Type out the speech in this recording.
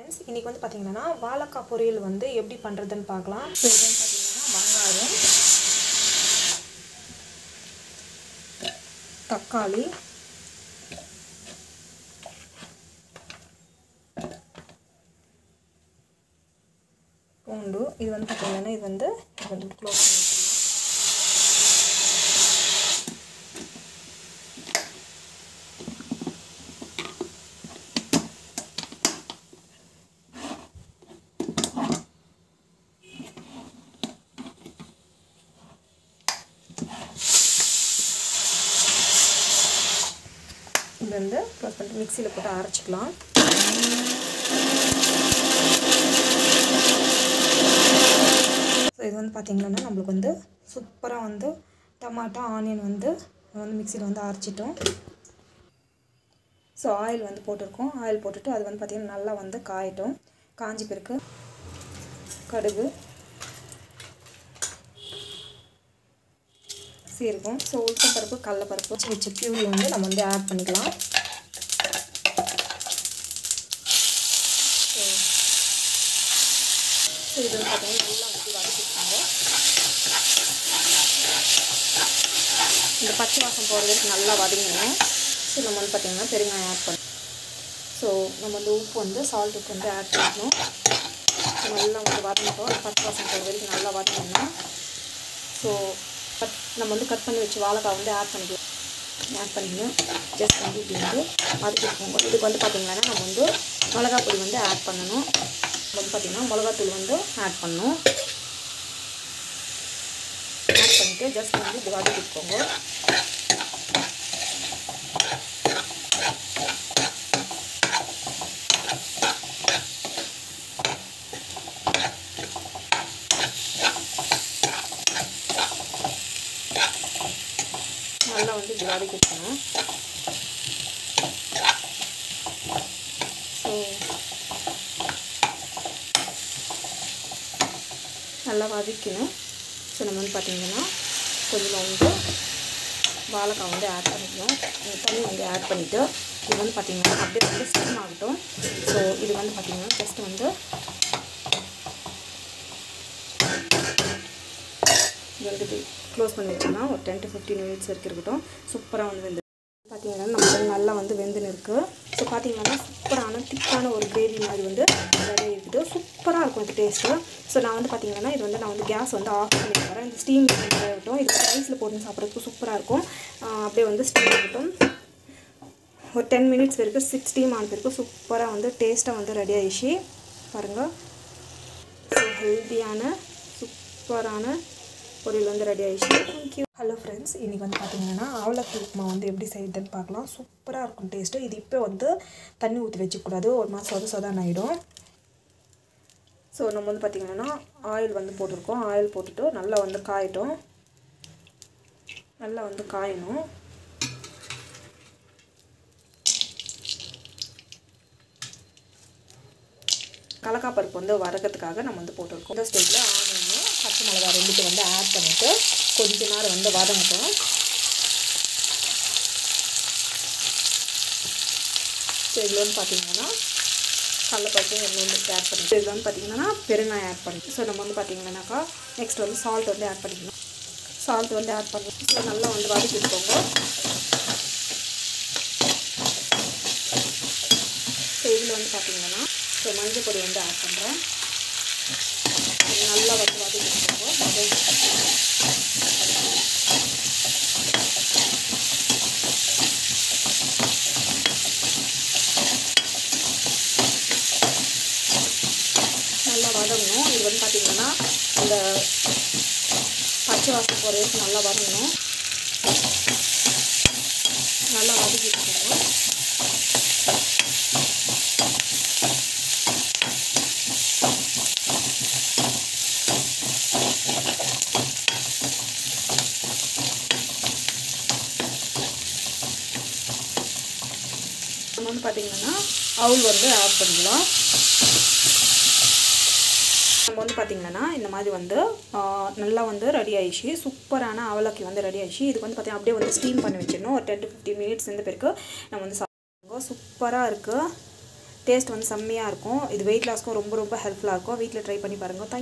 Friends இன்னைக்கு வந்து பாத்தீங்கன்னா வாழைக்காய் பொரியல் வந்து எப்படி பண்றதுன்னு பார்க்கலாம். இப்போ இது பாத்தீங்கன்னா வெங்காயம், தக்காளி, பூண்டு இது வந்து பாத்தீங்கன்னா இது வந்து க்ளோஸ் பண்ணி வச்சிடலாம். இது வந்து க்ளோஸ் பண்ணிட்டு மிக்ஸியில் போட்டு அரைச்சிக்கலாம். ஸோ இது வந்து பார்த்திங்கன்னா நம்மளுக்கு வந்து சூப்பராக வந்து டமாட்டோ ஆனியன் வந்து மிக்ஸியில் வந்து அரைச்சிட்டோம். ஸோ ஆயில் வந்து போட்டிருக்கோம். ஆயில் போட்டுட்டு அது வந்து பார்த்திங்கன்னா நல்லா வந்து காயட்டும். காஞ்சி பிறகு கடுகு, சீரகம், ஸோ உளுத்தம்பருப்பு, கடலைப்பருப்பு வச்ச பியூரி வந்து நம்ம வந்து ஆட் பண்ணிக்கலாம். ஸோ இது வந்து பார்த்தீங்கன்னா நல்லா வந்து வதக்கிட்டாங்க. இந்த பச்சை வாசம் போகிற வரைக்கும் நல்லா வதங்கணும். ஸோ நம்ம வந்து பார்த்திங்கன்னா பெருங்காயம் ஆட் பண்ணணும். ஸோ நம்ம வந்து உப்பு வந்து சால்ட் உப்பு வந்து ஆட் பண்ணணும். ஸோ நல்லா வந்து வதங்கிட்டோம். பச்சை வாசம் போகிற வரைக்கும் நல்லா வதங்கணும். ஸோ நம்ம வந்து கட் பண்ணி வச்சு வாழைக்காய் வந்து ஆட் பண்ணிக்கணும். ஜஸ்ட் வந்து இப்படி வந்து வதக்கிக்கோங்க. இதுக்கு வந்து பார்த்திங்கன்னா நம்ம வந்து மிளகாய் பொடி வந்து ஆட் பண்ணணும். வந்து பார்த்திங்கன்னா மிளகாத்தூள் வந்து ஆட் பண்ணணும். ஆட் பண்ணிவிட்டு ஜஸ்ட் வந்து இது வதக்கிக்கோங்க. நல்லா வந்து இப்படி வதக்கிக்கணும். ஸோ நல்லா வதக்கணும். ஸோ நம்ம வந்து பார்த்திங்கன்னா கொஞ்சம் வந்து வாழைக்காய் வந்து ஆட் பண்ணிக்கணும். தண்ணி வந்து ஆட் பண்ணிவிட்டு இது வந்து பார்த்திங்கன்னா அப்படியே வந்து ஸ்டீம் ஆகட்டும். ஸோ இது வந்து பார்த்திங்கன்னா ஜஸ்ட் வந்து இது வந்து க்ளோஸ் பண்ணி வச்சோம்னா ஒரு 10 to 15 minutes வரைக்கும் இருக்கட்டும். சூப்பராக வந்து வெந்து பார்த்திங்கன்னா நம்ம நல்லா வந்து வெந்துன்னு இருக்குது. ஸோ பார்த்திங்கன்னா சூப்பரான திக்கான ஒரு கிரேவி மாதிரி வந்து ரெடி இருக்குது. சூப்பராக இருக்கும் இது டேஸ்ட்டு. ஸோ நான் வந்து பார்த்திங்கன்னா இது வந்து நான் வந்து கேஸ் வந்து ஆஃப் பண்ணிட்டு வரேன். இந்த ஸ்டீம் ஆகட்டும். இது வந்து ரைஸில் போட்டு சாப்பிட்றதுக்கு சூப்பராக இருக்கும். அப்படியே வந்து ஸ்டீம் ஆகட்டும். ஒரு 10 minutes வரைக்கும் ஸ்டீம் ஆன பிறகு சூப்பராக வந்து டேஸ்ட்டாக வந்து ரெடி ஆகிடுச்சு பாருங்கள். ஸோ ஹெல்த்தியான சூப்பரான பொரியல் வந்து ரெடி ஆகிடுச்சு. தேங்க்யூ. ஹலோ ஃப்ரெண்ட்ஸ், இன்றைக்கி வந்து பார்த்திங்கன்னா அவலக்கி உப்புமா வந்து எப்படி செய்யுதுன்னு பார்க்கலாம். சூப்பராக இருக்கும் டேஸ்ட்டு. இது இப்போ வந்து தண்ணி ஊற்றி வச்சுக்கூடாது. ஒரு மாதிரி சொதான் ஆகிடும். ஸோ நம்ம வந்து பார்த்திங்கன்னா ஆயில் வந்து போட்டிருக்கோம். ஆயில் போட்டுட்டு நல்லா வந்து காயட்டும். நல்லா வந்து காயணும். கடலைக்காய் பருப்பு வந்து வதக்கிறதுக்காக நம்ம வந்து போட்டிருக்கோம். இந்த ஸ்டேஜில் ஆனியன், பச்சை மிளகாய் ரெண்டுத்தையும் வந்து ஆட் பண்ணிவிட்டு கொஞ்ச நேரம் வந்து வதங்கட்டும். ஸோ இதில் வந்து பார்த்திங்கன்னா கடலைப்பருப்பு வந்து ஆட் பண்ணிட்டு இதில் வந்து பார்த்திங்கன்னா பெருங்காயம் ஆட் பண்ணிட்டு ஸோ நம்ம வந்து பார்த்திங்கன்னாக்கா நெக்ஸ்ட் வந்து சால்ட் வந்து ஆட் பண்ணிக்கணும். சால்ட் வந்து ஆட் பண்ணி ஸோ நல்லா வந்து வதக்கி விட்டுக்கோங்க. ஸோ இதில் வந்து பார்த்திங்கன்னா ஸோ மஞ்சள் பொடி வந்து ஆட் பண்ணுறேன். நல்லா வந்து வதக்கி விட்டுக்கோங்க. நல்லா வதங்கணும். இது வந்து பார்த்திங்கன்னா இந்த பச்சை வாசம் போகிற வரைக்கும் நல்லா வதங்கணும். நல்லா வதக்கி விட்டுக்கோங்க. நம்ம வந்து பார்த்திங்கன்னா அவுல் வந்து ஆட் பண்ணிக்கலாம். நம்ம வந்து பார்த்திங்கன்னா இந்த மாதிரி வந்து நல்லா வந்து ரெடி ஆகிடுச்சு. சூப்பரான அவலக்கி வந்து ரெடி ஆகிடுச்சு. இதுக்கு வந்து பார்த்திங்கன்னா அப்படியே வந்து ஸ்டீம் பண்ணி வச்சிடணும். ஒரு 10 to 15 minutes இந்த பிறகு நம்ம வந்து சாப்பிடுவோம். சூப்பராக இருக்குது. டேஸ்ட் வந்து செம்மையாக இருக்கும். இது வெயிட் லாஸ்க்கும் ரொம்ப ரொம்ப ஹெல்ப்ஃபுல்லாக இருக்கும். வீட்டில் ட்ரை பண்ணி பாருங்கள். தேங்க்யூ.